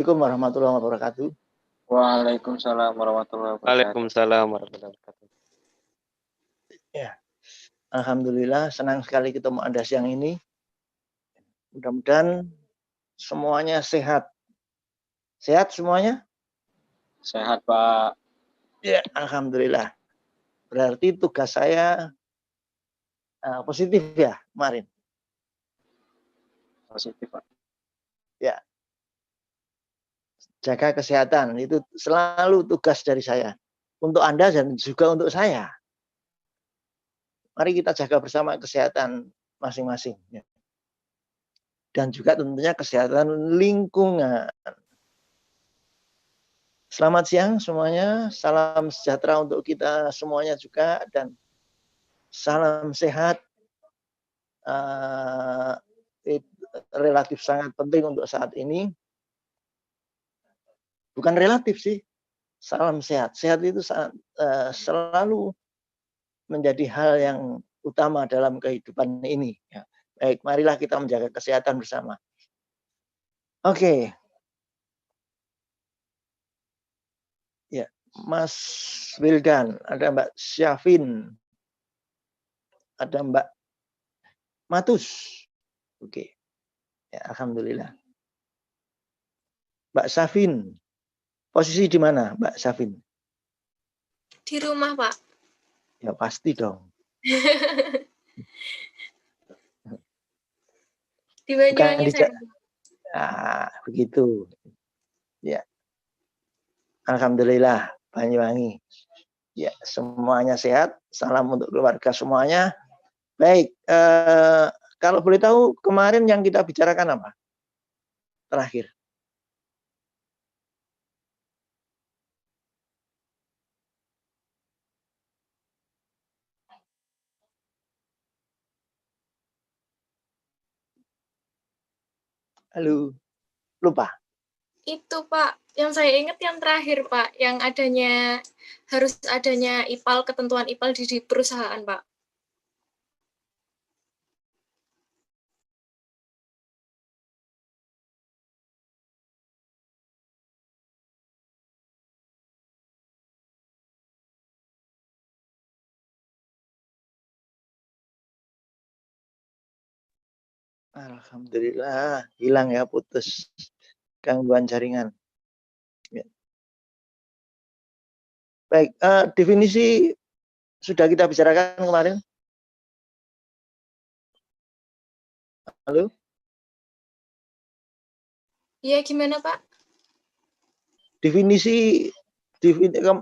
Assalamualaikum warahmatullahi wabarakatuh. Waalaikumsalam warahmatullahi wabarakatuh. Waalaikumsalam warahmatullahi wabarakatuh. Ya, alhamdulillah senang sekali ketemu Anda siang ini. Mudah-mudahan semuanya sehat. Sehat semuanya? Sehat, Pak. Ya, alhamdulillah. Berarti tugas saya positif ya kemarin. Positif, Pak. Ya. Jaga kesehatan itu selalu tugas dari saya. Untuk Anda dan juga untuk saya. Mari kita jaga bersama kesehatan masing-masing. Ya. Dan juga tentunya kesehatan lingkungan. Selamat siang semuanya. Salam sejahtera untuk kita semuanya juga. Dan salam sehat. Relatif sangat penting untuk saat ini. Bukan relatif sih. Salam sehat. Sehat itu selalu menjadi hal yang utama dalam kehidupan ini. Ya. Baik, marilah kita menjaga kesehatan bersama. Oke. Ya, Mas Wildan, ada Mbak Syafin, ada Mbak Matus. Oke. Ya, alhamdulillah. Mbak Syafin, posisi di mana, Mbak Syafin? Di rumah, Pak. Ya pasti dong. Di Banyuwangi saya. Begitu. Ya. Alhamdulillah, Banyuwangi. Ya, semuanya sehat. Salam untuk keluarga semuanya. Baik, kalau boleh tahu kemarin yang kita bicarakan apa? Terakhir. Halo, lupa. Itu Pak, yang saya ingat yang terakhir Pak, yang harus adanya IPAL, ketentuan IPAL di perusahaan Pak. Alhamdulillah, hilang ya, putus gangguan jaringan. Ya. Baik, definisi sudah kita bicarakan kemarin. Halo? Iya, gimana Pak? Definisi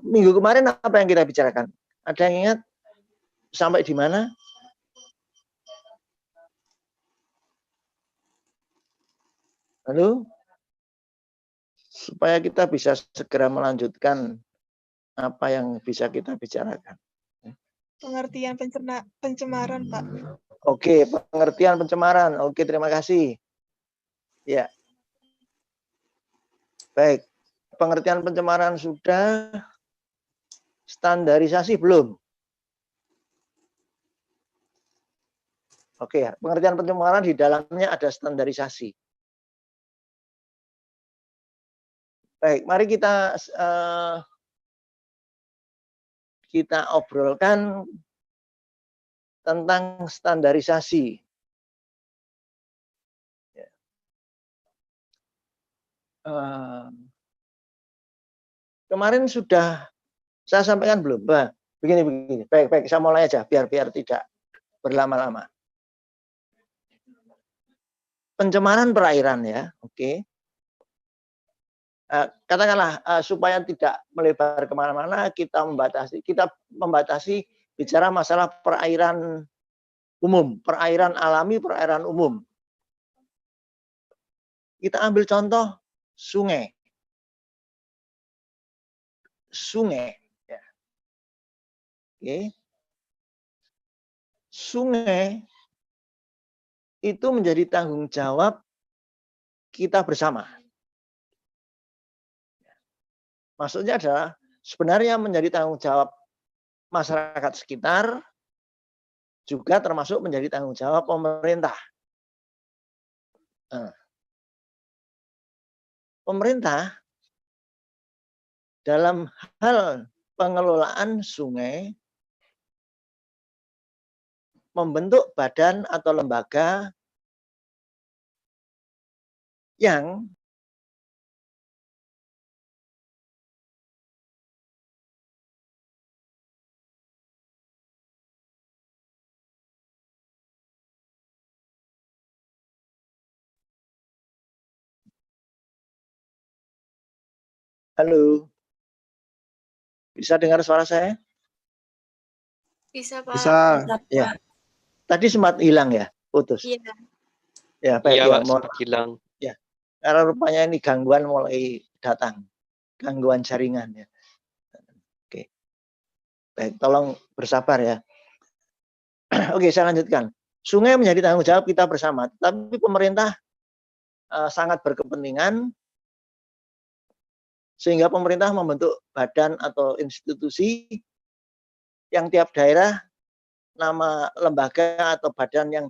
minggu kemarin apa yang kita bicarakan? Ada yang ingat sampai di mana? Halo? Supaya kita bisa segera melanjutkan apa yang bisa kita bicarakan. Pengertian pencemaran, Pak. Oke, pengertian pencemaran. Oke, terima kasih. Ya. Baik. Pengertian pencemaran sudah. Standarisasi belum? Oke, pengertian pencemaran di dalamnya ada standarisasi. Baik, mari kita obrolkan tentang standarisasi. Kemarin sudah saya sampaikan belum? Begini. Baik, saya mulai aja biar tidak berlama-lama. Pencemaran perairan ya, oke. Katakanlah supaya tidak melebar kemana-mana, kita membatasi bicara masalah perairan umum, perairan alami, perairan umum. Kita ambil contoh sungai. Ya. Oke. Sungai itu menjadi tanggung jawab kita bersama. Maksudnya adalah sebenarnya menjadi tanggung jawab masyarakat sekitar, juga termasuk menjadi tanggung jawab pemerintah. pemerintah dalam hal pengelolaan sungai membentuk badan atau lembaga yang halo, bisa dengar suara saya? Bisa, Pak. Bisa. Ya. Tadi sempat hilang ya, putus. Iya. Ya, baik Iya, ya, Pak, sempat hilang. karena rupanya ini gangguan mulai datang, gangguan jaringan ya. Oke, baik, tolong bersabar ya. Oke, saya lanjutkan. Sungai menjadi tanggung jawab kita bersama, tapi pemerintah sangat berkepentingan sehingga pemerintah membentuk badan atau institusi yang tiap daerah nama lembaga atau badan yang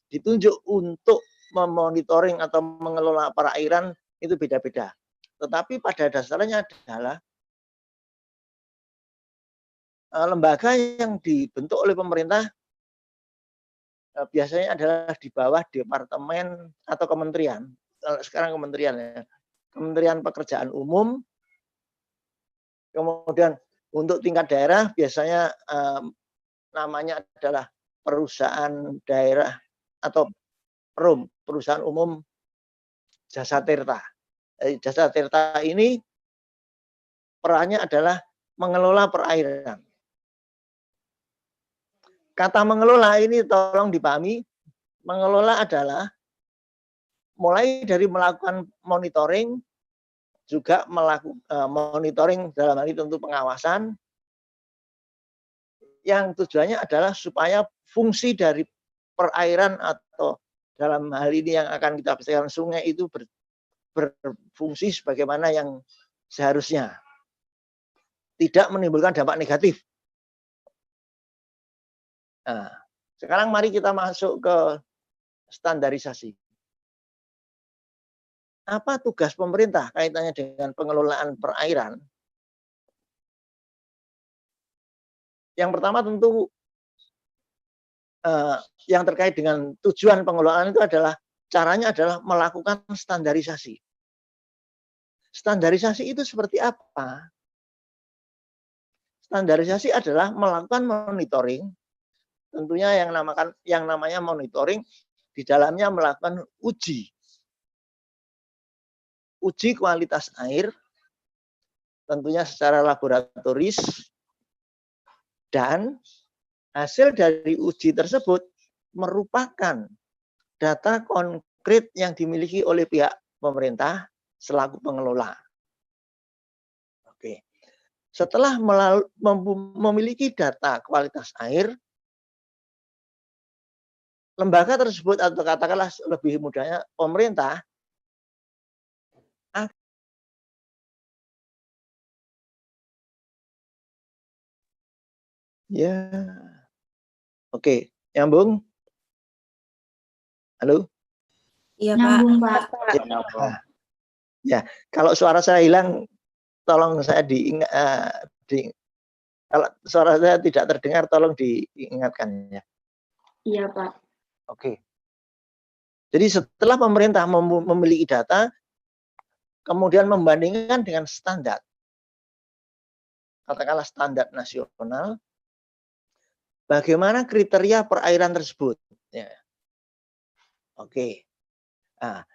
ditunjuk untuk memonitoring atau mengelola perairan itu beda-beda. Tetapi pada dasarnya adalah lembaga yang dibentuk oleh pemerintah biasanya adalah di bawah departemen atau kementerian. Sekarang kementerian ya. Kementerian Pekerjaan Umum. Kemudian untuk tingkat daerah biasanya namanya adalah perusahaan daerah atau PERUM, Perusahaan Umum Jasa Tirta. Jasa Tirta ini perannya adalah mengelola perairan. Kata mengelola ini tolong dipahami, mengelola adalah mulai dari melakukan monitoring, juga melakukan monitoring dalam hal ini tentu pengawasan, yang tujuannya adalah supaya fungsi dari perairan atau dalam hal ini yang akan kita bicarakan sungai itu berfungsi sebagaimana yang seharusnya, tidak menimbulkan dampak negatif. Nah, sekarang mari kita masuk ke standarisasi. Apa tugas pemerintah kaitannya dengan pengelolaan perairan? Yang pertama tentu yang terkait dengan tujuan pengelolaan itu adalah caranya adalah melakukan standarisasi. Standarisasi itu seperti apa? Standarisasi adalah melakukan monitoring, tentunya yang namanya monitoring di dalamnya melakukan uji kualitas air, tentunya secara laboratoris, dan hasil dari uji tersebut merupakan data konkret yang dimiliki oleh pihak pemerintah selaku pengelola. Oke. Setelah memiliki data kualitas air, lembaga tersebut atau katakanlah lebih mudahnya pemerintah ya. Oke, nyambung? Halo? Iya, Pak. Ya, kalau suara saya hilang, tolong saya kalau suara saya tidak terdengar, tolong diingatkan ya. Iya, Pak. Oke. Jadi setelah pemerintah memiliki data, kemudian membandingkan dengan standar, katakanlah standar nasional, bagaimana kriteria perairan tersebut? Ya. Oke. Nah,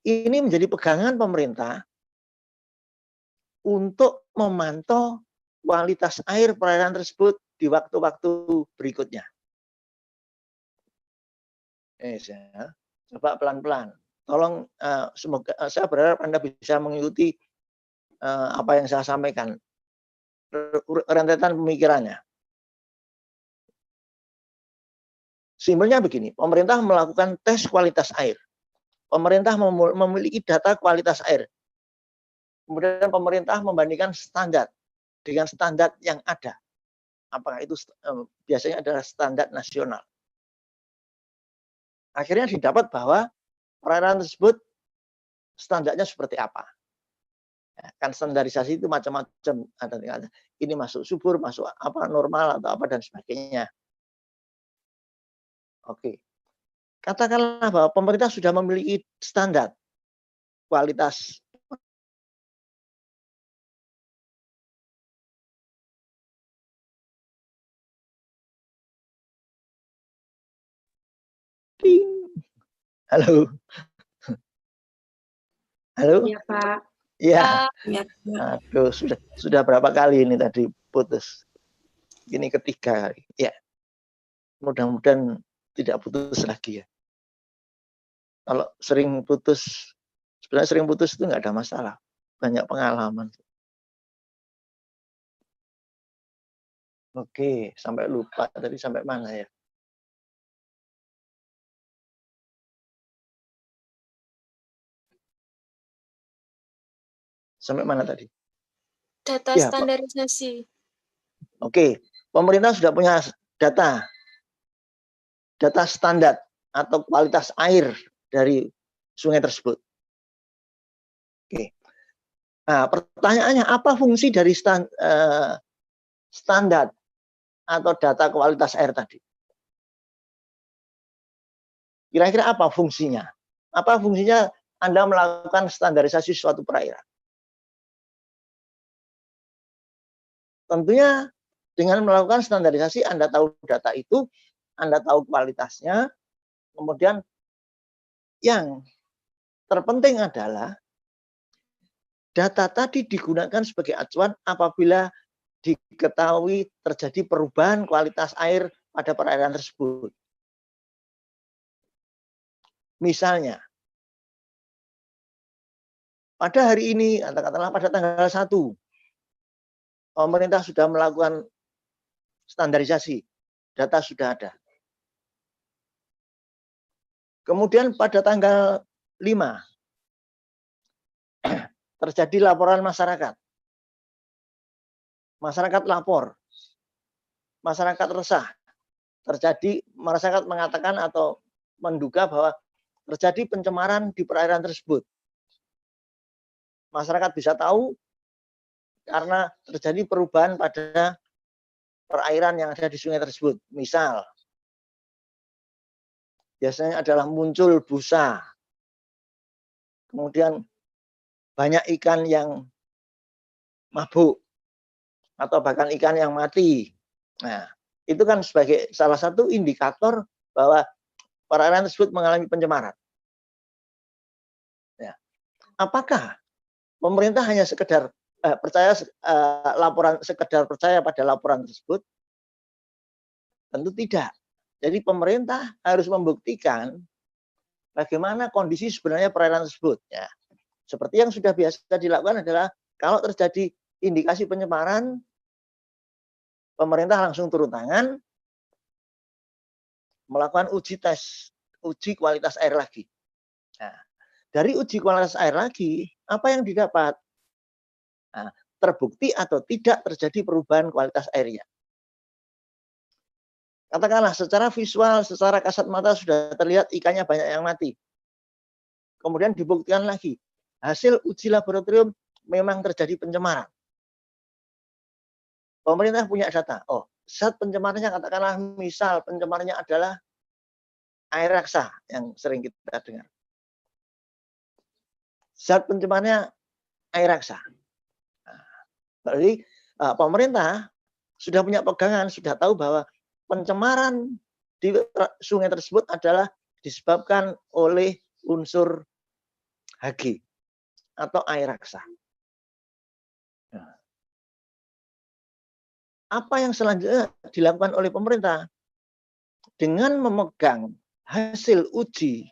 ini menjadi pegangan pemerintah untuk memantau kualitas air perairan tersebut di waktu-waktu berikutnya. Saya coba pelan-pelan. Tolong, semoga saya berharap Anda bisa mengikuti apa yang saya sampaikan, rentetan pemikirannya. Simpelnya begini, pemerintah melakukan tes kualitas air. Pemerintah memiliki data kualitas air. Kemudian pemerintah membandingkan standar dengan standar yang ada. Apakah itu biasanya adalah standar nasional. Akhirnya didapat bahwa perairan tersebut standarnya seperti apa. Kan standarisasi itu macam-macam, ada tingkatnya. Ini masuk subur, masuk apa normal atau apa dan sebagainya. Oke. Katakanlah bahwa pemerintah sudah memiliki standar kualitas Halo. Halo. Iya, Pak. Iya. Iya, Pak. Aduh, sudah berapa kali ini tadi putus. Ini ketiga kali. Ya. Mudah-mudahan tidak putus lagi ya. Kalau sering putus, sebenarnya sering putus itu nggak ada masalah. Banyak pengalaman. Oke, sampai lupa tadi sampai mana ya? Sampai mana tadi? Data Ya, standarisasi. Oke, pemerintah sudah punya data standar atau kualitas air dari sungai tersebut. Oke. Nah, pertanyaannya apa fungsi dari standar atau data kualitas air tadi? Kira-kira apa fungsinya? Apa fungsinya Anda melakukan standarisasi suatu perairan? Tentunya dengan melakukan standarisasi Anda tahu data itu, Anda tahu kualitasnya, kemudian yang terpenting adalah data tadi digunakan sebagai acuan apabila diketahui terjadi perubahan kualitas air pada perairan tersebut. Misalnya, pada hari ini, katakanlah pada tanggal 1, pemerintah sudah melakukan standarisasi, data sudah ada. Kemudian pada tanggal 5, terjadi laporan masyarakat. Masyarakat lapor, masyarakat resah. Terjadi, masyarakat mengatakan atau menduga bahwa terjadi pencemaran di perairan tersebut. Masyarakat bisa tahu karena terjadi perubahan pada perairan yang ada di sungai tersebut. Misal, biasanya adalah muncul busa, kemudian banyak ikan yang mabuk, atau bahkan ikan yang mati. Nah, itu kan sebagai salah satu indikator bahwa perairan tersebut mengalami pencemaran. Ya. Apakah pemerintah hanya sekedar percaya pada laporan tersebut? Tentu tidak. Jadi pemerintah harus membuktikan bagaimana kondisi sebenarnya perairan tersebut. Ya. Seperti yang sudah biasa dilakukan adalah kalau terjadi indikasi pencemaran, pemerintah langsung turun tangan, melakukan uji kualitas air lagi. Nah, dari uji kualitas air lagi, apa yang didapat? Nah, terbukti atau tidak terjadi perubahan kualitas airnya. Katakanlah secara visual, secara kasat mata sudah terlihat ikannya banyak yang mati. Kemudian dibuktikan lagi, hasil uji laboratorium memang terjadi pencemaran. Pemerintah punya data. Oh, zat pencemarannya katakanlah misal pencemarannya adalah air raksa yang sering kita dengar. Zat pencemarannya air raksa. Nah, berarti pemerintah sudah punya pegangan, sudah tahu bahwa pencemaran di sungai tersebut adalah disebabkan oleh unsur Hg atau air raksa. Nah, apa yang selanjutnya dilakukan oleh pemerintah? Dengan memegang hasil uji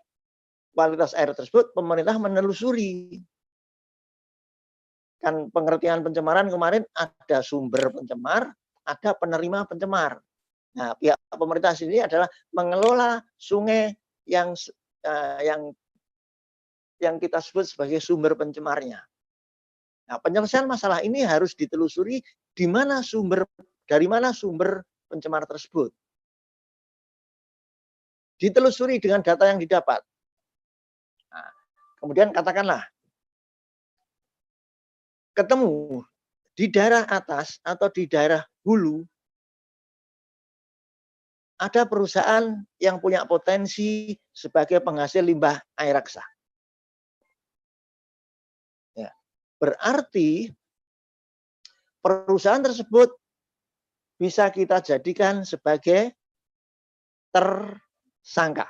kualitas air tersebut, pemerintah menelusuri. Kan pengertian pencemaran kemarin ada sumber pencemar, ada penerima pencemar. Nah, pihak pemerintah sendiri adalah mengelola sungai yang kita sebut sebagai sumber pencemarnya. Nah, penyelesaian masalah ini harus ditelusuri dari mana sumber pencemar tersebut. Ditelusuri dengan data yang didapat. Nah, kemudian katakanlah ketemu di daerah atas atau di daerah hulu ada perusahaan yang punya potensi sebagai penghasil limbah air raksa. Ya. Berarti perusahaan tersebut bisa kita jadikan sebagai tersangka.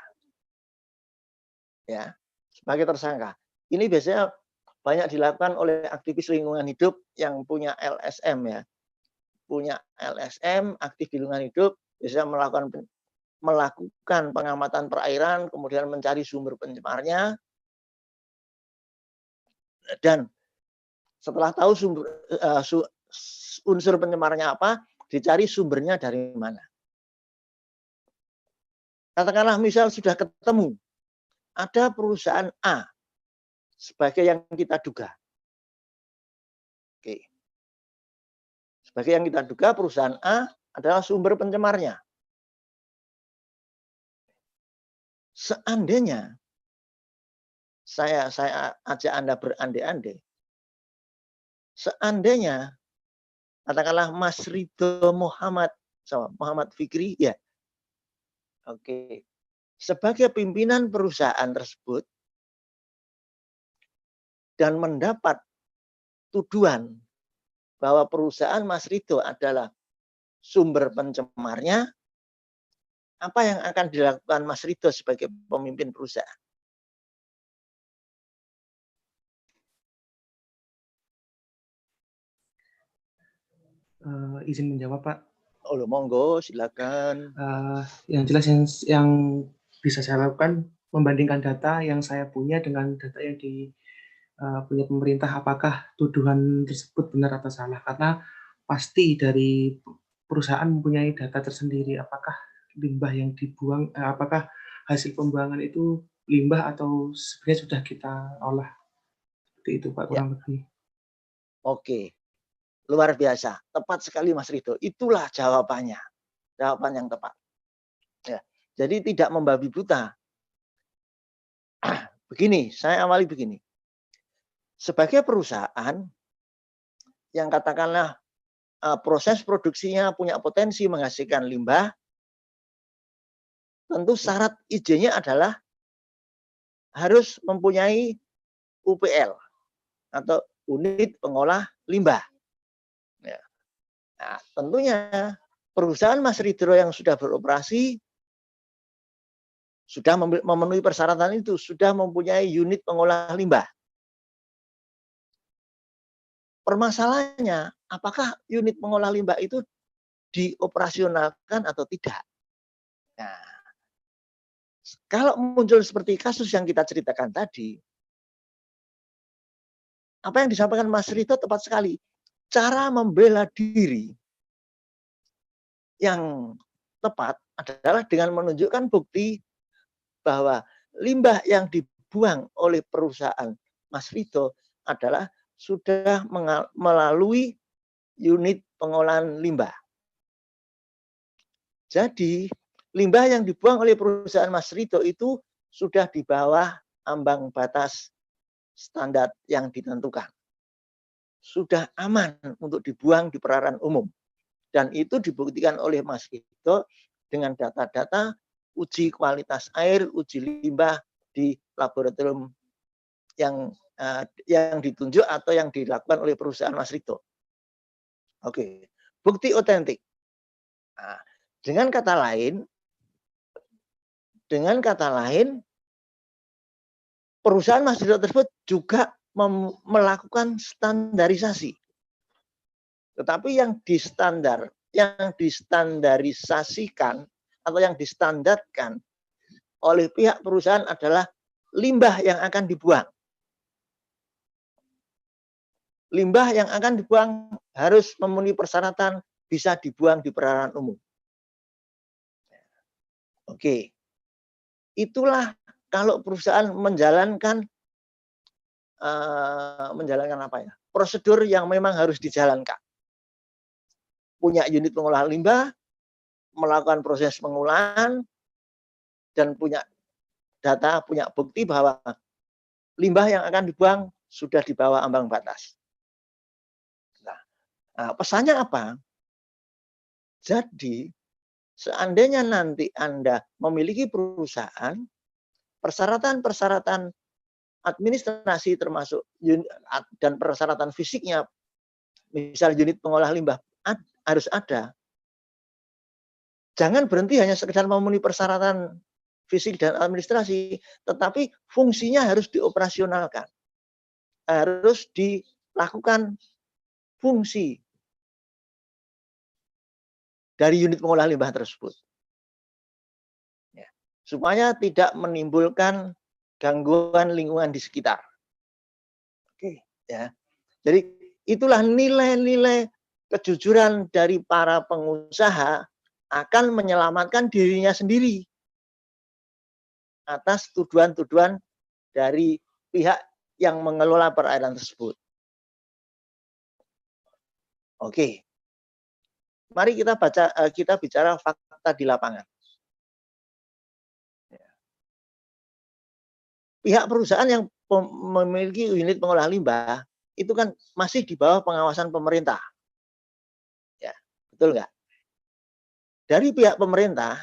Ya, sebagai tersangka. Ini biasanya banyak dilakukan oleh aktivis lingkungan hidup yang punya LSM ya. Punya LSM, aktif di lingkungan hidup, biasanya melakukan pengamatan perairan, kemudian mencari sumber pencemarnya, dan setelah tahu unsur pencemarnya apa, dicari sumbernya dari mana. Katakanlah misal sudah ketemu, ada perusahaan A sebagai yang kita duga. Oke. Sebagai yang kita duga, perusahaan A adalah sumber pencemarnya. Seandainya saya ajak Anda berandai-andai, seandainya katakanlah Mas Ridho Muhammad Fikri, ya, oke, sebagai pimpinan perusahaan tersebut dan mendapat tuduhan bahwa perusahaan Mas Ridho adalah sumber pencemarnya, apa yang akan dilakukan Mas Ridho sebagai pemimpin perusahaan? Izin menjawab, Pak. Oh, monggo, silakan. Yang jelas yang bisa saya lakukan membandingkan data yang saya punya dengan data yang punya pemerintah, apakah tuduhan tersebut benar atau salah. Karena pasti dari perusahaan mempunyai data tersendiri, apakah limbah yang dibuang, apakah hasil pembuangan itu limbah atau sebenarnya sudah kita olah. Seperti itu, Pak, kurang lebih. Oke. Luar biasa, tepat sekali Mas Ridho. Itulah jawabannya, jawaban yang tepat. Ya, jadi tidak membabi buta. Begini, saya awali begini. Sebagai perusahaan yang katakanlah proses produksinya punya potensi menghasilkan limbah, tentu syarat izinnya adalah harus mempunyai UPL atau unit pengolah limbah. Ya. Nah, tentunya perusahaan Mas Ridho yang sudah beroperasi sudah memenuhi persyaratan itu, sudah mempunyai unit pengolah limbah. Permasalahannya, apakah unit pengolah limbah itu dioperasionalkan atau tidak? Nah, kalau muncul seperti kasus yang kita ceritakan tadi, apa yang disampaikan Mas Ridho tepat sekali. Cara membela diri yang tepat adalah dengan menunjukkan bukti bahwa limbah yang dibuang oleh perusahaan Mas Ridho adalah sudah melalui unit pengolahan limbah. Jadi limbah yang dibuang oleh perusahaan Mas Ridho itu sudah di bawah ambang batas standar yang ditentukan. Sudah aman untuk dibuang di perairan umum. Dan itu dibuktikan oleh Mas Ridho dengan data-data uji kualitas air, uji limbah di laboratorium yang ditunjuk atau yang dilakukan oleh perusahaan Mas Ridho. Oke, bukti otentik. Nah, dengan kata lain, perusahaan Mas Ridho tersebut juga melakukan standarisasi. Tetapi yang distandarisasikan atau yang distandarkan oleh pihak perusahaan adalah limbah yang akan dibuang. Limbah yang akan dibuang harus memenuhi persyaratan bisa dibuang di perairan umum. Oke. Itulah kalau perusahaan menjalankan apa ya? Prosedur yang memang harus dijalankan. Punya unit pengolahan limbah, melakukan proses pengolahan, dan punya data, punya bukti bahwa limbah yang akan dibuang sudah di bawah ambang batas. Nah, pesannya apa? Jadi, seandainya nanti Anda memiliki perusahaan, persyaratan-persyaratan administrasi termasuk dan persyaratan fisiknya, misal unit pengolah limbah harus ada. Jangan berhenti hanya sekedar memenuhi persyaratan fisik dan administrasi, tetapi fungsinya harus dioperasionalkan. Harus dilakukan fungsi dari unit pengolah limbah tersebut. Ya, supaya tidak menimbulkan gangguan lingkungan di sekitar. Oke, ya. Jadi itulah nilai-nilai kejujuran dari para pengusaha akan menyelamatkan dirinya sendiri atas tuduhan-tuduhan dari pihak yang mengelola perairan tersebut. Oke. Mari kita bicara fakta di lapangan. Pihak perusahaan yang memiliki unit pengolah limbah itu kan masih di bawah pengawasan pemerintah. Ya, betul nggak? Dari pihak pemerintah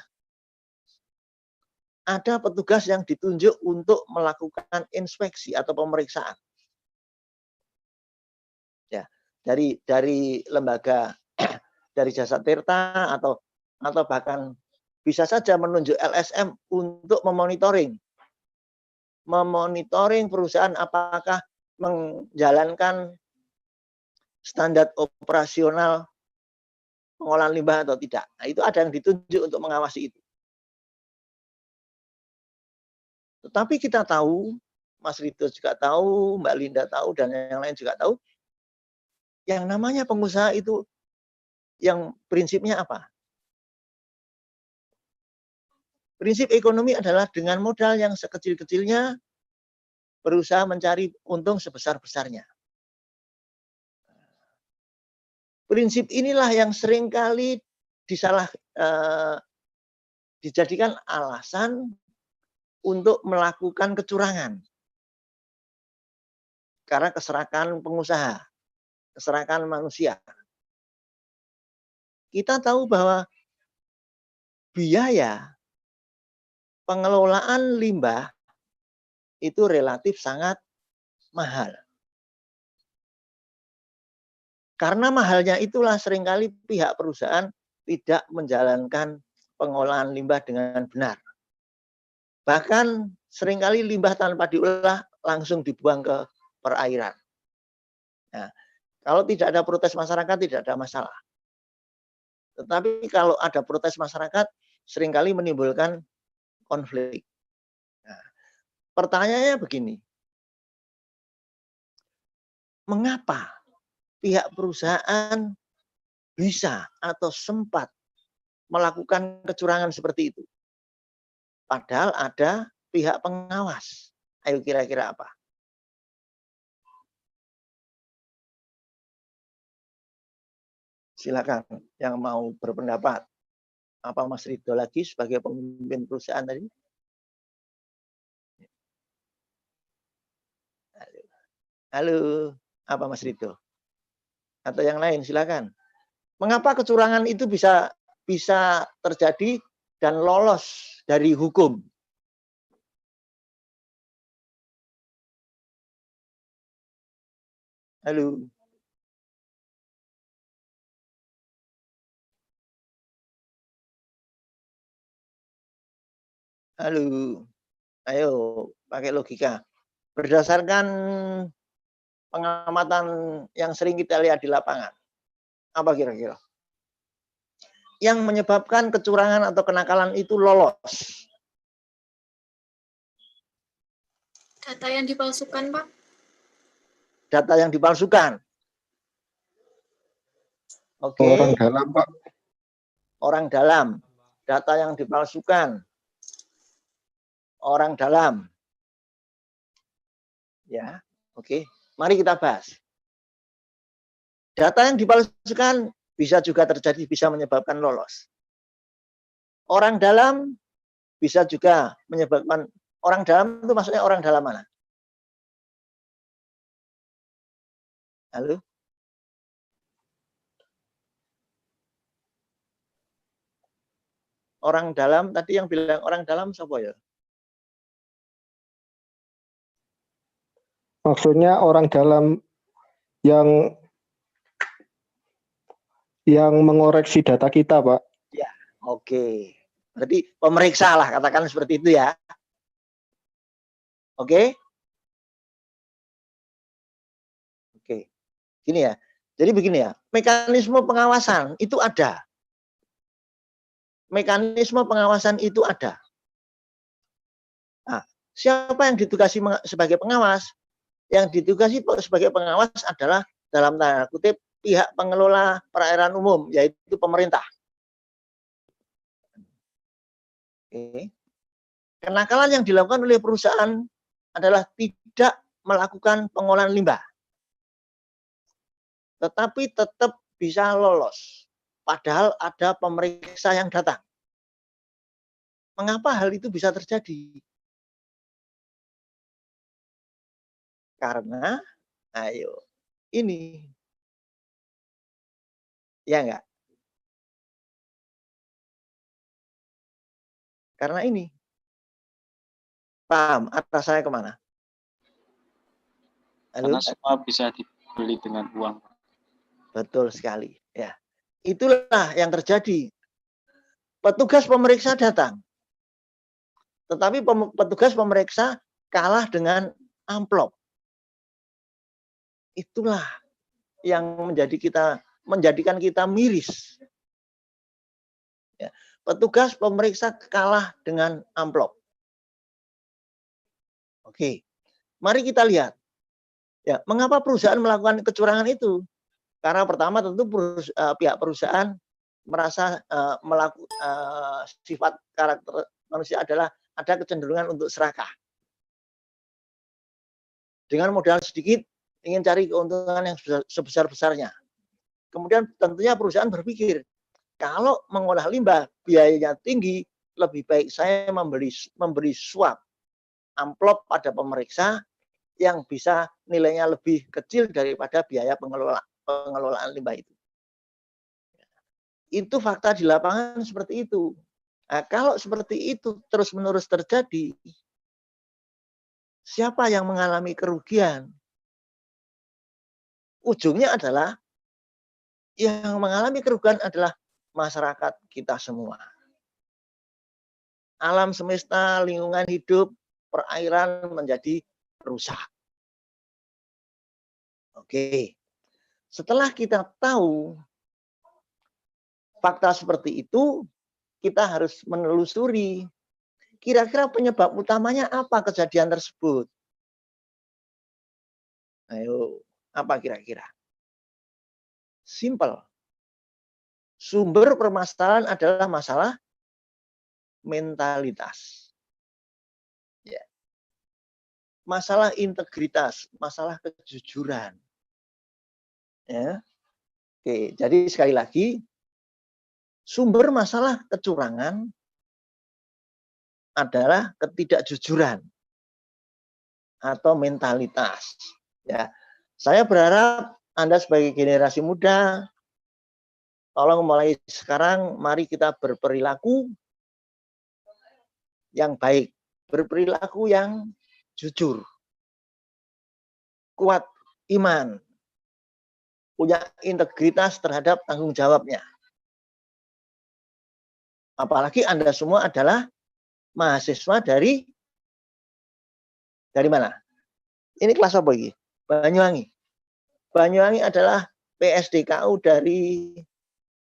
ada petugas yang ditunjuk untuk melakukan inspeksi atau pemeriksaan. Ya, dari lembaga dari Jasa Tirta atau bahkan bisa saja menunjuk LSM untuk memonitoring perusahaan apakah menjalankan standar operasional pengolahan limbah atau tidak. Nah, itu ada yang ditunjuk untuk mengawasi itu. Tetapi kita tahu, Mas Ridho juga tahu, Mbak Linda tahu, dan yang lain juga tahu, yang namanya pengusaha itu yang prinsipnya apa? Prinsip ekonomi adalah dengan modal yang sekecil-kecilnya berusaha mencari untung sebesar-besarnya. Prinsip inilah yang seringkali dijadikan alasan untuk melakukan kecurangan. Karena keserakan pengusaha, keserakan manusia. Kita tahu bahwa biaya pengelolaan limbah itu relatif sangat mahal. Karena mahalnya itulah seringkali pihak perusahaan tidak menjalankan pengolahan limbah dengan benar. Bahkan seringkali limbah tanpa diolah langsung dibuang ke perairan. Nah, kalau tidak ada protes masyarakat tidak ada masalah. Tetapi kalau ada protes masyarakat seringkali menimbulkan konflik. Nah, pertanyaannya begini. Mengapa pihak perusahaan bisa atau sempat melakukan kecurangan seperti itu? Padahal ada pihak pengawas. Ayo kira-kira apa? Silakan yang mau berpendapat. Apa Mas Ridho lagi sebagai pemimpin perusahaan tadi? Halo, apa Mas Ridho? Atau yang lain silakan. Mengapa kecurangan itu bisa terjadi dan lolos dari hukum? Halo. Halo. Ayo pakai logika. Berdasarkan pengamatan yang sering kita lihat di lapangan. Apa kira-kira? Yang menyebabkan kecurangan atau kenakalan itu lolos. Data yang dipalsukan, Pak. Data yang dipalsukan. Oke. Orang dalam, Pak. Orang dalam. Data yang dipalsukan. Orang dalam. Ya, oke. Mari kita bahas. Data yang dipalsukan bisa juga terjadi, bisa menyebabkan lolos. Orang dalam bisa juga menyebabkan, orang dalam itu maksudnya orang dalam mana? Halo? Orang dalam, tadi yang bilang orang dalam siapa ya? Maksudnya orang dalam yang mengoreksi data kita, Pak. Ya, oke. Berarti pemeriksa lah, katakan seperti itu ya. Oke? Oke. Gini ya. Jadi begini ya, mekanisme pengawasan itu ada. Mekanisme pengawasan itu ada. Nah, siapa yang ditugasi sebagai pengawas? Yang ditugasi sebagai pengawas adalah dalam tanda kutip pihak pengelola perairan umum, yaitu pemerintah. Oke. Kenakalan yang dilakukan oleh perusahaan adalah tidak melakukan pengolahan limbah, tetapi tetap bisa lolos, padahal ada pemeriksa yang datang. Mengapa hal itu bisa terjadi? Karena, ayo, ini, ya enggak? Karena ini. Paham arah saya kemana? Halo? Karena semua bisa dibeli dengan uang. Betul sekali. Ya, itulah yang terjadi. Petugas pemeriksa datang, tetapi petugas pemeriksa kalah dengan amplop. Itulah yang menjadikan kita miris. Ya, petugas pemeriksa kalah dengan amplop. Oke, mari kita lihat. Ya, mengapa perusahaan melakukan kecurangan itu? Karena pertama tentu pihak perusahaan merasa sifat karakter manusia adalah ada kecenderungan untuk serakah. Dengan modal sedikit ingin cari keuntungan yang sebesar-besarnya. Kemudian tentunya perusahaan berpikir, kalau mengolah limbah biayanya tinggi, lebih baik saya memberi suap amplop pada pemeriksa yang bisa nilainya lebih kecil daripada biaya pengelolaan limbah itu. Itu fakta di lapangan seperti itu. Nah, kalau seperti itu terus-menerus terjadi, siapa yang mengalami kerugian? Ujungnya adalah yang mengalami kerugian adalah masyarakat kita semua. Alam semesta, lingkungan hidup, perairan menjadi rusak. Oke. Setelah kita tahu fakta seperti itu, kita harus menelusuri kira-kira penyebab utamanya apa kejadian tersebut. Ayo, apa kira-kira? Simple. Sumber permasalahan adalah masalah mentalitas. Ya. Masalah integritas, masalah kejujuran. Ya. Oke, jadi sekali lagi, sumber masalah kecurangan adalah ketidakjujuran atau mentalitas. Ya, saya berharap Anda sebagai generasi muda, tolong mulai sekarang mari kita berperilaku yang baik, berperilaku yang jujur, kuat iman, punya integritas terhadap tanggung jawabnya. Apalagi Anda semua adalah mahasiswa dari mana? Ini kelas apa ini? Banyuwangi. Banyuwangi adalah PSDKU dari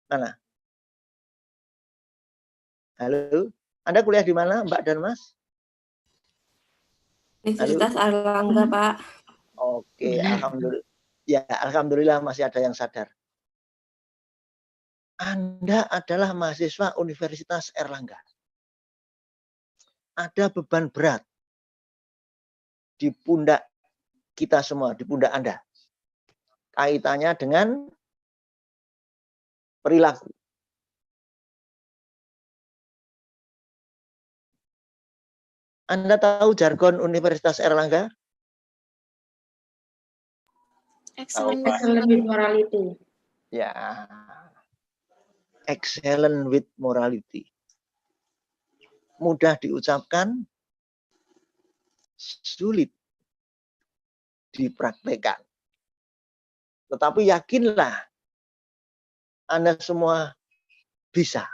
mana? Halo, Anda kuliah di mana, Mbak dan Mas? Universitas Airlangga, Pak. Oke, alhamdulillah. Ya, alhamdulillah masih ada yang sadar. Anda adalah mahasiswa Universitas Airlangga. Ada beban berat di pundak kita semua, di pundak Anda. Kaitannya dengan perilaku. Anda tahu jargon Universitas Airlangga? Excellent. Excellent with morality. Ya. Excellent with morality. mudah diucapkan, sulit dipraktekkan. Tetapi yakinlah Anda semua bisa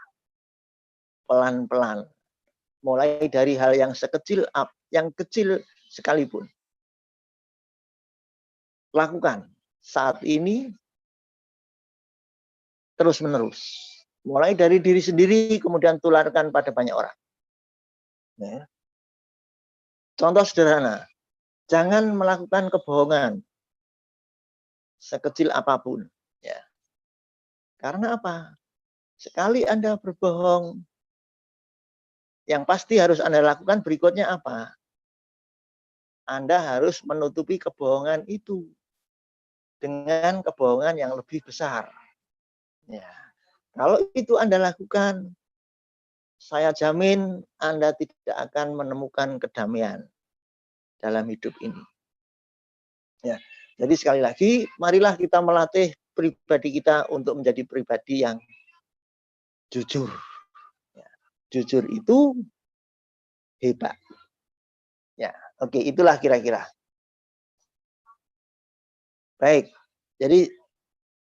pelan-pelan. Mulai dari hal yang kecil sekalipun. Lakukan saat ini terus-menerus. Mulai dari diri sendiri, kemudian tularkan pada banyak orang. Ya. Contoh sederhana, jangan melakukan kebohongan sekecil apapun. Ya. Karena apa? Sekali Anda berbohong, yang pasti harus Anda lakukan berikutnya apa? Anda harus menutupi kebohongan itu dengan kebohongan yang lebih besar. Ya. Kalau itu Anda lakukan, saya jamin Anda tidak akan menemukan kedamaian dalam hidup ini. Ya. Jadi sekali lagi, marilah kita melatih pribadi kita untuk menjadi pribadi yang jujur. Ya. Jujur itu hebat. Ya, oke, itulah kira-kira. Baik, jadi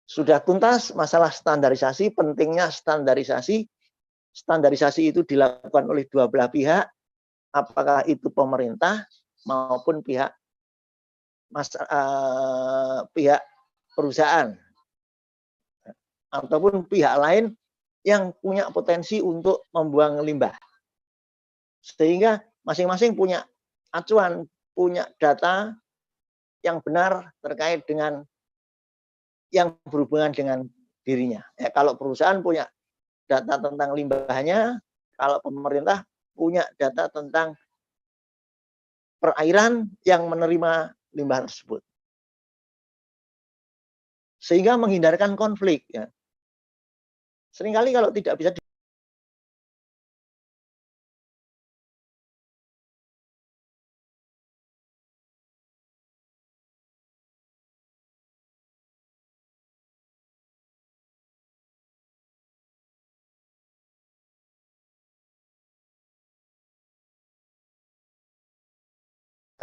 sudah tuntas masalah standarisasi, pentingnya standarisasi. Standarisasi itu dilakukan oleh dua belah pihak, apakah itu pemerintah maupun pihak perusahaan ataupun pihak lain yang punya potensi untuk membuang limbah. Sehingga masing-masing punya acuan, punya data yang benar terkait dengan yang berhubungan dengan dirinya. Ya, kalau perusahaan punya data tentang limbahnya, kalau pemerintah punya data tentang perairan yang menerima limbah tersebut. Sehingga menghindarkan konflik. Ya. Seringkali kalau tidak bisa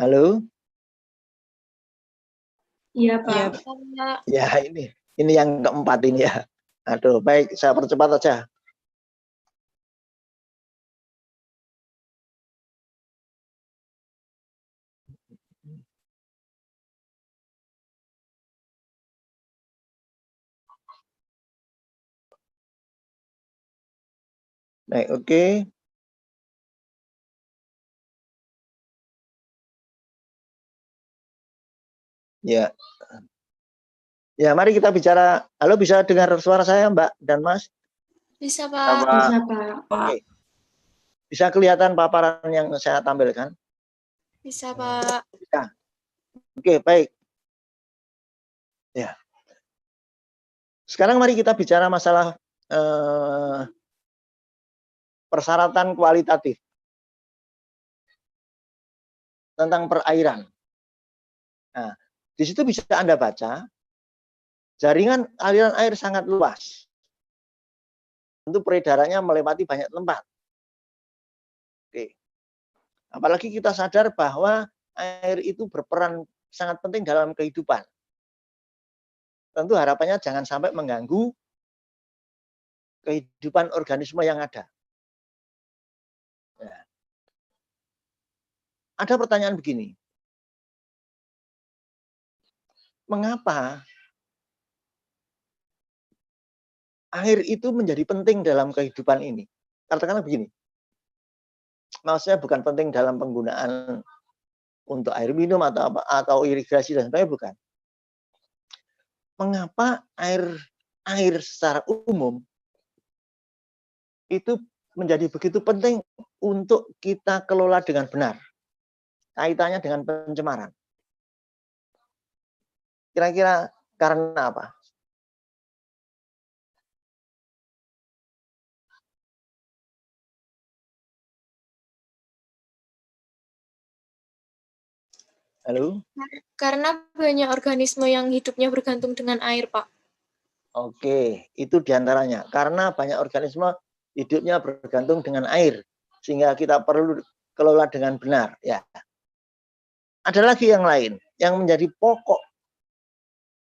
Halo? Iya, Pak. Iya, Pak. Ya, ini yang keempat ini ya. Aduh, baik, saya percepat saja. Baik, oke. Ya. Ya, mari kita bicara. Halo, bisa dengar suara saya, Mbak dan Mas? Bisa, Pak. Bisa, Pak. Oke. Bisa kelihatan paparan yang saya tampilkan? Bisa, Pak. Bisa. Oke, baik. Ya. Sekarang mari kita bicara masalah persyaratan kualitatif tentang perairan. Nah, di situ bisa Anda baca, jaringan aliran air sangat luas. Tentu peredarannya melewati banyak tempat. Oke. Apalagi kita sadar bahwa air itu berperan sangat penting dalam kehidupan. Tentu harapannya jangan sampai mengganggu kehidupan organisme yang ada. Ya. Ada pertanyaan begini. Mengapa air itu menjadi penting dalam kehidupan ini? Katakanlah begini. Maksudnya bukan penting dalam penggunaan untuk air minum atau irigasi dan sebagainya, bukan. Mengapa air secara umum itu menjadi begitu penting untuk kita kelola dengan benar? Kaitannya dengan pencemaran. Kira-kira karena apa? Halo? Karena banyak organisme yang hidupnya bergantung dengan air, Pak. Oke, itu diantaranya. Karena banyak organisme hidupnya bergantung dengan air. sehingga kita perlu kelola dengan benar. Ya. Ada lagi yang lain yang menjadi pokok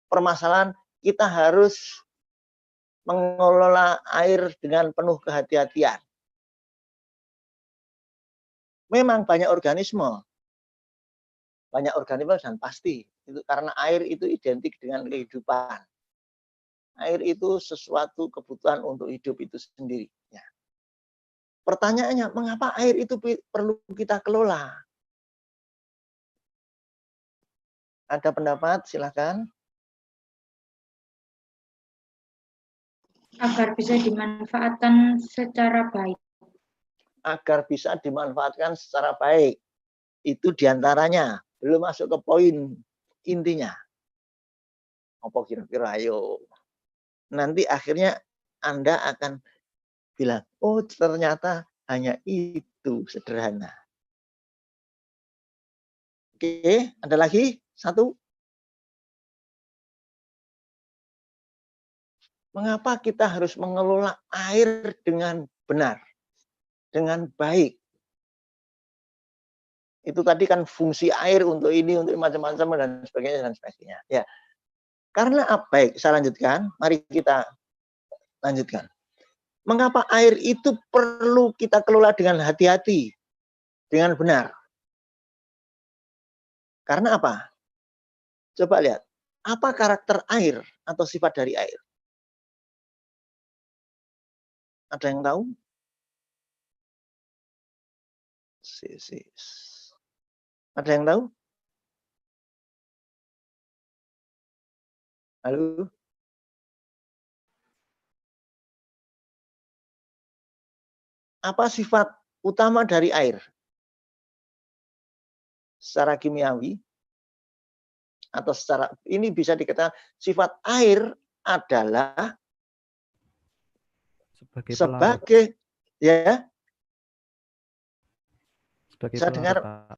permasalahan, kita harus mengelola air dengan penuh kehati-hatian. Memang banyak organisme dan pasti itu karena air itu identik dengan kehidupan. Air itu sesuatu kebutuhan untuk hidup itu sendiri. Ya. Pertanyaannya, mengapa air itu perlu kita kelola? Ada pendapat? Silakan. Agar bisa dimanfaatkan secara baik. Agar bisa dimanfaatkan secara baik. Itu diantaranya. Belum masuk ke poin intinya. Apa kira-kira? Ayo. Nanti akhirnya Anda akan bilang, oh ternyata hanya itu, sederhana. Oke, ada lagi? Satu. Mengapa kita harus mengelola air dengan benar, dengan baik? Itu tadi kan fungsi air untuk ini, untuk macam-macam dan sebagainya. Ya. Karena apa? Baik, saya lanjutkan. Mari kita lanjutkan. Mengapa air itu perlu kita kelola dengan hati-hati, dengan benar? Karena apa? Coba lihat, apa karakter air atau sifat dari air? Ada yang tahu? Ada yang tahu? Halo? Apa sifat utama dari air? Secara kimiawi atau secara ini bisa dikatakan sifat air adalah sebagai ya. Sebagai Saya dengar. Pak.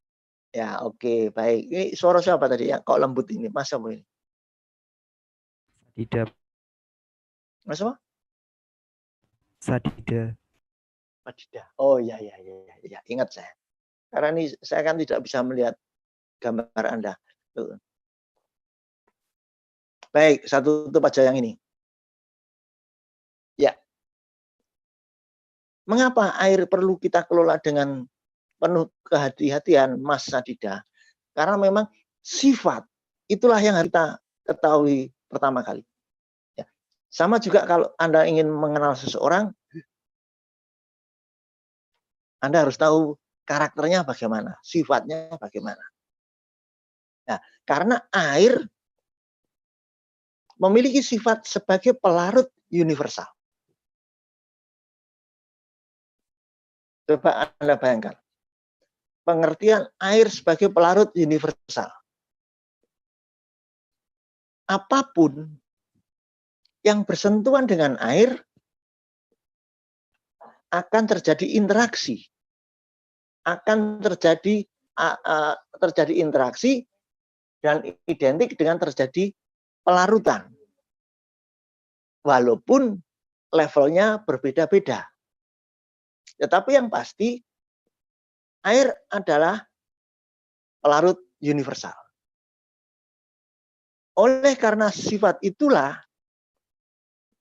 Ya, oke, baik. Ini suara siapa tadi ya? Kok lembut ini? Mas apa ini? Sadida. Mas apa? Sadida. Sadida. Oh ya, ingat saya. Karena ini saya kan tidak bisa melihat gambar Anda. Tuh. Baik, satu tutup aja yang ini. Ya. Mengapa air perlu kita kelola dengan penuh kehati-hatian, Mas Sadida? Karena memang sifat itulah yang harus kita ketahui pertama kali. Ya. Sama juga kalau Anda ingin mengenal seseorang, Anda harus tahu karakternya bagaimana, sifatnya bagaimana. Nah, karena air memiliki sifat sebagai pelarut universal. Coba Anda bayangkan. Pengertian air sebagai pelarut universal. Apapun yang bersentuhan dengan air akan terjadi interaksi. Akan terjadi interaksi dan identik dengan terjadi pelarutan. Walaupun levelnya berbeda-beda. Tetapi yang pasti air adalah pelarut universal. Oleh karena sifat itulah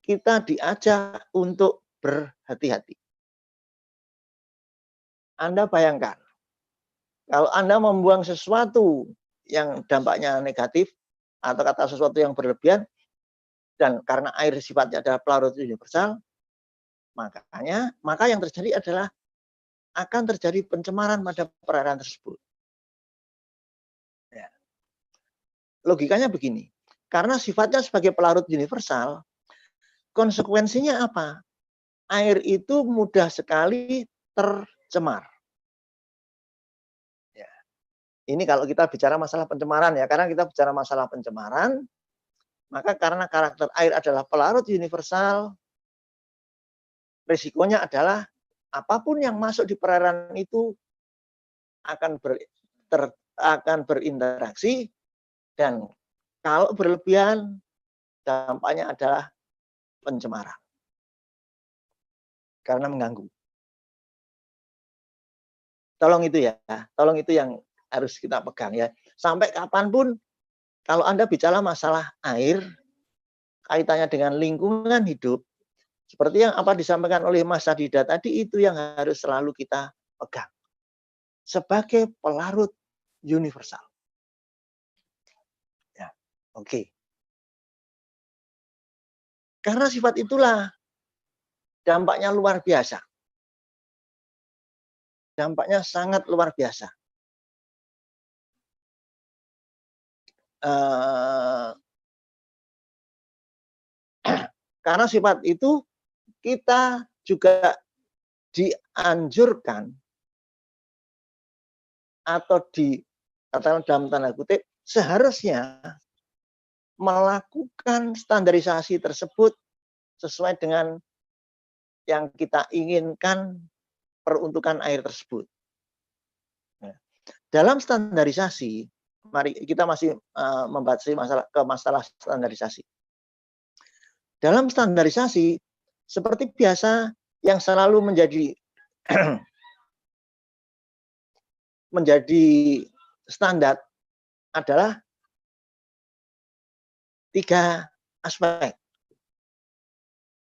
kita diajak untuk berhati-hati. Anda bayangkan, kalau Anda membuang sesuatu yang dampaknya negatif atau kata sesuatu yang berlebihan, dan karena air sifatnya adalah pelarut universal, maka yang terjadi adalah akan terjadi pencemaran pada perairan tersebut. Ya. Logikanya begini, karena sifatnya sebagai pelarut universal, konsekuensinya apa? Air itu mudah sekali tercemar. Ya. Ini kalau kita bicara masalah pencemaran ya, karena kita bicara masalah pencemaran, maka karena karakter air adalah pelarut universal, risikonya adalah apapun yang masuk di perairan itu akan berinteraksi, dan kalau berlebihan dampaknya adalah pencemaran karena mengganggu. Tolong itu ya, tolong itu yang harus kita pegang ya. Sampai kapanpun kalau Anda bicara masalah air, kaitannya dengan lingkungan hidup, seperti yang apa disampaikan oleh Mas Sadida tadi, itu yang harus selalu kita pegang. Sebagai pelarut universal. Ya, oke. Karena sifat itulah dampaknya luar biasa. Dampaknya sangat luar biasa. Karena sifat itu kita juga dianjurkan atau katakan dalam tanda kutip seharusnya melakukan standarisasi tersebut sesuai dengan yang kita inginkan peruntukan air tersebut. Nah, dalam standarisasi, mari kita masih membahas masalah standarisasi. Dalam standarisasi, seperti biasa yang selalu menjadi standar adalah 3 aspek.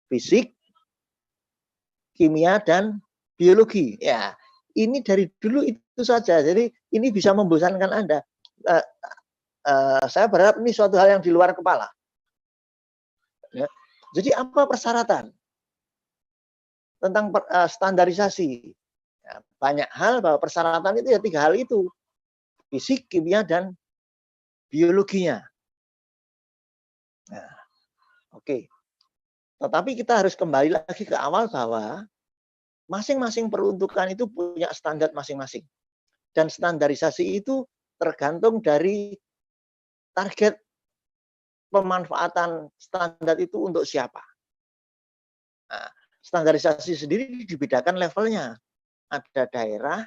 Fisik, kimia, dan biologi. Ya, ini dari dulu itu saja. Jadi ini bisa membosankan Anda. Saya berharap ini suatu hal yang di luar kepala. Ya. Jadi apa persyaratan tentang standarisasi? Ya, banyak hal bahwa persyaratan itu ya 3 hal itu. Fisik, kimia, dan biologinya. Nah, oke. Tetapi kita harus kembali lagi ke awal bahwa masing-masing peruntukan itu punya standar masing-masing. Dan standarisasi itu tergantung dari target pemanfaatan standar itu untuk siapa. Nah, standarisasi sendiri dibedakan levelnya. Ada daerah,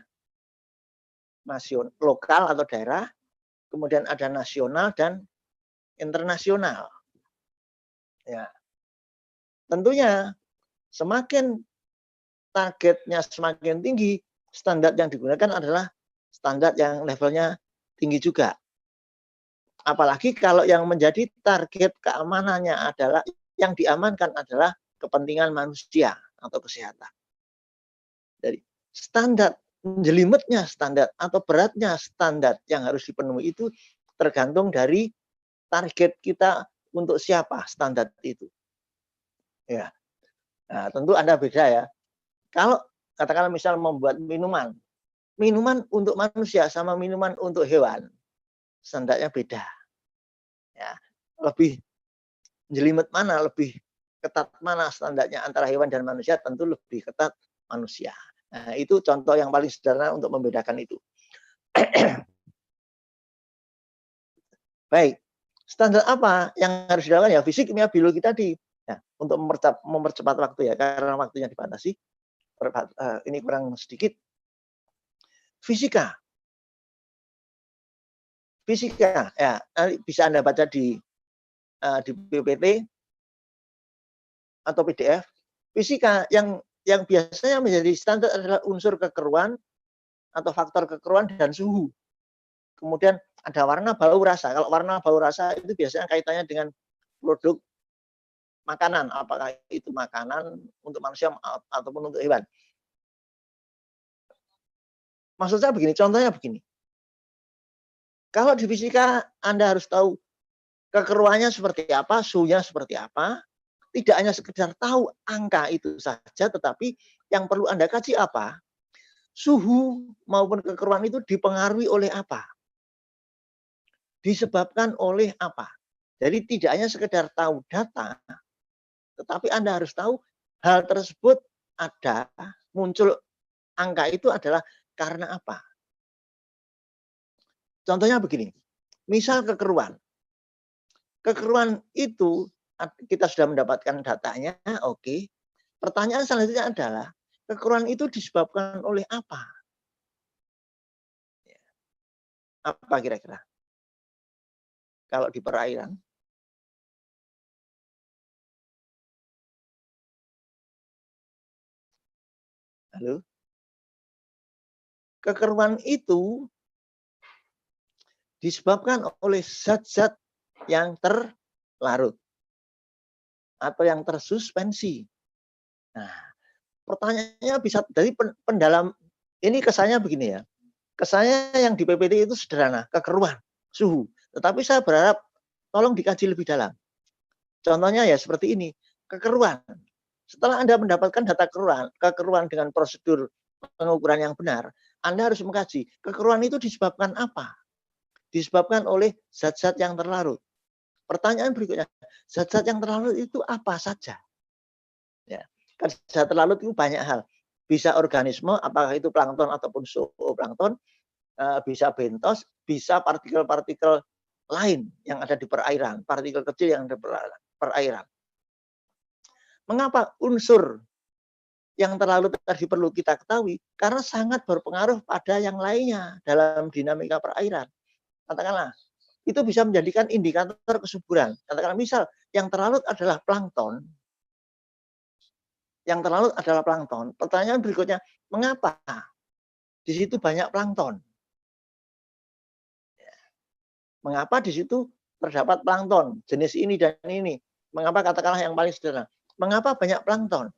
lokal atau daerah, kemudian ada nasional dan internasional. Ya. Tentunya semakin targetnya semakin tinggi, standar yang digunakan adalah standar yang levelnya tinggi juga. Apalagi kalau yang menjadi target keamanannya adalah, yang diamankan adalah kepentingan manusia atau kesehatan. Jadi standar, jelimetnya standar atau beratnya standar yang harus dipenuhi itu tergantung dari target kita untuk siapa standar itu. Ya. Nah, tentu Anda beda ya. Kalau katakanlah misal membuat minuman untuk manusia sama minuman untuk hewan, standarnya beda. Ya, lebih jelimet mana, lebih ketat mana standarnya antara hewan dan manusia, tentu lebih ketat manusia. Nah, itu contoh yang paling sederhana untuk membedakan itu. Baik, standar apa yang harus dilakukan ya? Fisik, kimia, biologi tadi. Nah, untuk mempercepat waktu ya, karena waktunya dibatasi. Ini kurang sedikit. Fisika ya, bisa Anda baca di PPT atau PDF. Fisika yang biasanya menjadi standar adalah unsur kekeruan atau faktor kekeruan dan suhu. Kemudian ada warna, bau, rasa. Kalau warna, bau, rasa itu biasanya kaitannya dengan produk makanan, apakah itu makanan untuk manusia ataupun untuk hewan. Maksud saya begini, contohnya begini. Kalau di fisika Anda harus tahu kekeruannya seperti apa, suhunya seperti apa. Tidak hanya sekedar tahu angka itu saja, tetapi yang perlu Anda kaji apa? Suhu maupun kekeruan itu dipengaruhi oleh apa? Disebabkan oleh apa? Jadi tidak hanya sekedar tahu data, tetapi Anda harus tahu hal tersebut ada, muncul angka itu adalah karena apa? Contohnya begini, misal kekeruan. Kekeruan itu kita sudah mendapatkan datanya, oke. Pertanyaan selanjutnya adalah, kekeruan itu disebabkan oleh apa? Apa kira-kira? Kalau di perairan. Halo? Kekeruan itu disebabkan oleh zat-zat yang terlarut atau yang tersuspensi. Nah, pertanyaannya bisa dari pendalam, ini kesannya begini ya. Kesannya yang di PPT itu sederhana, kekeruan, suhu. Tetapi saya berharap tolong dikaji lebih dalam. Contohnya ya seperti ini, kekeruan. Setelah Anda mendapatkan data kekeruan dengan prosedur pengukuran yang benar, Anda harus mengkaji kekeruan itu disebabkan apa? Disebabkan oleh zat-zat yang terlarut. Pertanyaan berikutnya, zat-zat yang terlarut itu apa saja? Ya, kan zat terlarut itu banyak hal. Bisa organisme, apakah itu plankton ataupun zooplankton, bisa bentos, bisa partikel-partikel lain yang ada di perairan, partikel kecil yang ada di perairan. Mengapa unsur yang terlarut tadi perlu kita ketahui? Karena sangat berpengaruh pada yang lainnya dalam dinamika perairan. Katakanlah, itu bisa menjadikan indikator kesuburan. Katakanlah misal yang terlarut adalah plankton. Yang terlarut adalah plankton. Pertanyaan berikutnya, mengapa di situ banyak plankton? Mengapa di situ terdapat plankton jenis ini dan ini? Mengapa katakanlah yang paling sederhana? Mengapa banyak plankton?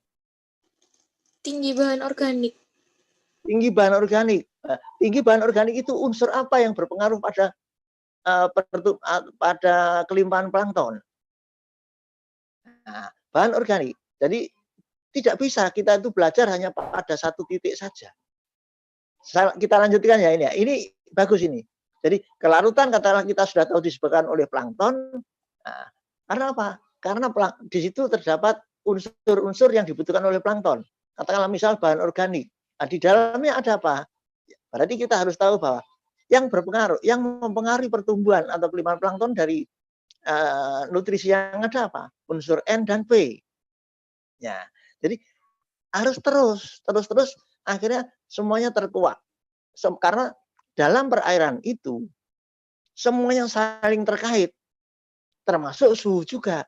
Tinggi bahan organik. Tinggi bahan organik. Tinggi bahan organik itu unsur apa yang berpengaruh pada pada kelimpahan plankton? Nah, bahan organik. Jadi tidak bisa kita itu belajar hanya pada satu titik saja. Kita lanjutkan ya ini ya. Ini bagus ini. Jadi kelarutan katakanlah kita sudah tahu disebabkan oleh plankton. Nah, karena apa? Karena di situ terdapat unsur-unsur yang dibutuhkan oleh plankton. Katakanlah misal bahan organik. Nah, di dalamnya ada apa? Berarti kita harus tahu bahwa yang berpengaruh, yang mempengaruhi pertumbuhan atau kelimpahan plankton dari nutrisi yang ada apa? Unsur N dan P. Ya, jadi harus terus akhirnya semuanya terkuak. Karena dalam perairan itu semuanya saling terkait, termasuk suhu juga.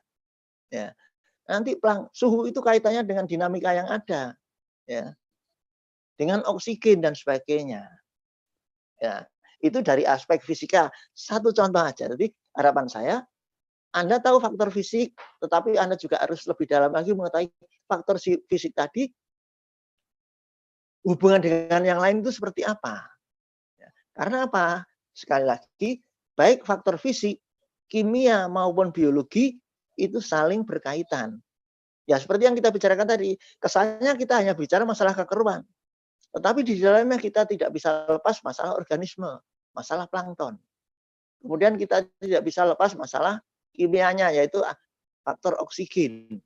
Ya, nanti suhu itu kaitannya dengan dinamika yang ada, ya, dengan oksigen dan sebagainya. Ya, itu dari aspek fisika. Satu contoh aja. Jadi harapan saya, Anda tahu faktor fisik, tetapi Anda juga harus lebih dalam lagi mengetahui faktor fisik tadi hubungan dengan yang lain itu seperti apa. Ya, karena apa? Sekali lagi, baik faktor fisik, kimia maupun biologi itu saling berkaitan. Ya seperti yang kita bicarakan tadi, kesannya kita hanya bicara masalah kekeruan. Tetapi di dalamnya kita tidak bisa lepas masalah organisme, masalah plankton. Kemudian kita tidak bisa lepas masalah kimianya, yaitu faktor oksigen,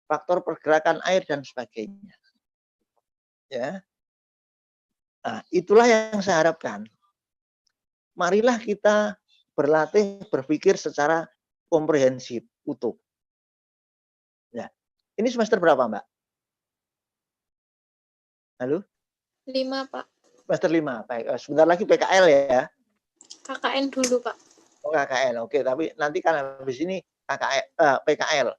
faktor pergerakan air dan sebagainya. Ya, nah, itulah yang saya harapkan. Marilah kita berlatih berpikir secara komprehensif, utuh. Ya, ini semester berapa, Mbak? Halo? 5, Pak. Semester 5. Baik, sebentar lagi PKL ya. KKN dulu, Pak. Oh, KKL. Oke, tapi nanti kan habis ini PKL.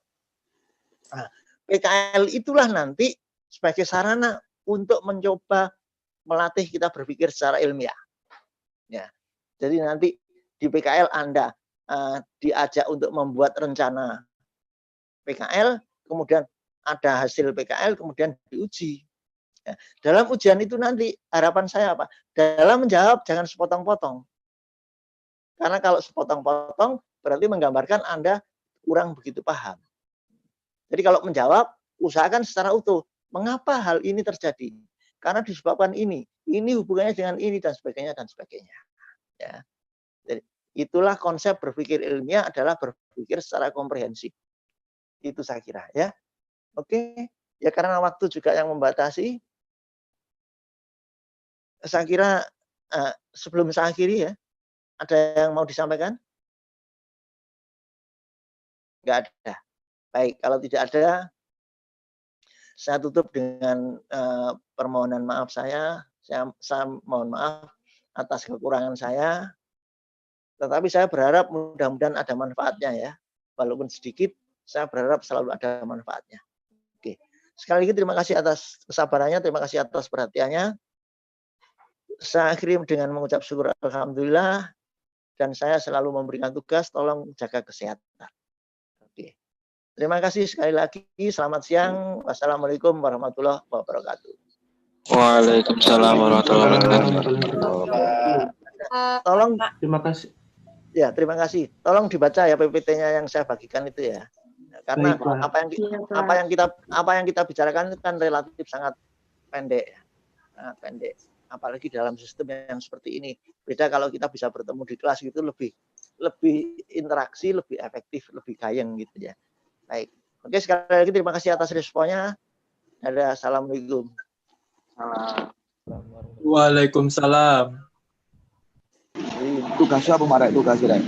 Nah, PKL itulah nanti sebagai sarana untuk mencoba melatih kita berpikir secara ilmiah. Ya. Jadi nanti di PKL Anda diajak untuk membuat rencana PKL, kemudian ada hasil PKL, kemudian diuji. Ya. Dalam ujian itu nanti harapan saya apa? Dalam menjawab jangan sepotong-potong. Karena kalau sepotong-potong berarti menggambarkan Anda kurang begitu paham. Jadi kalau menjawab, usahakan secara utuh. Mengapa hal ini terjadi? Karena disebabkan ini hubungannya dengan ini dan sebagainya dan sebagainya. Ya. Jadi itulah konsep berpikir ilmiah adalah berpikir secara komprehensif. Itu saya kira ya. Oke, ya karena waktu juga yang membatasi. Saya kira sebelum saya akhiri ya, ada yang mau disampaikan? Enggak ada. Baik, kalau tidak ada, saya tutup dengan permohonan maaf saya. Saya mohon maaf atas kekurangan saya. Tetapi saya berharap mudah-mudahan ada manfaatnya ya. Walaupun sedikit, saya berharap selalu ada manfaatnya. Oke. Sekali lagi terima kasih atas kesabarannya, terima kasih atas perhatiannya. Saya akhiri dengan mengucap syukur alhamdulillah, dan saya selalu memberikan tugas tolong jaga kesehatan. Oke. Terima kasih sekali lagi. Selamat siang. Wassalamualaikum warahmatullahi wabarakatuh. Waalaikumsalam warahmatullahi wabarakatuh. Tolong, Terima kasih. ya terima kasih. Tolong dibaca ya PPT-nya yang saya bagikan itu ya. Karena Baik, Pak. apa yang kita bicarakan itu kan relatif sangat pendek, ya. Sangat pendek. Apalagi dalam sistem yang seperti ini. Beda kalau kita bisa bertemu di kelas gitu, lebih interaksi, lebih efektif, lebih gayeng gitu ya. Baik. Oke, sekali lagi terima kasih atas responnya. Assalamualaikum. Waalaikumsalam. Tugasnya apa Marek? Tugasnya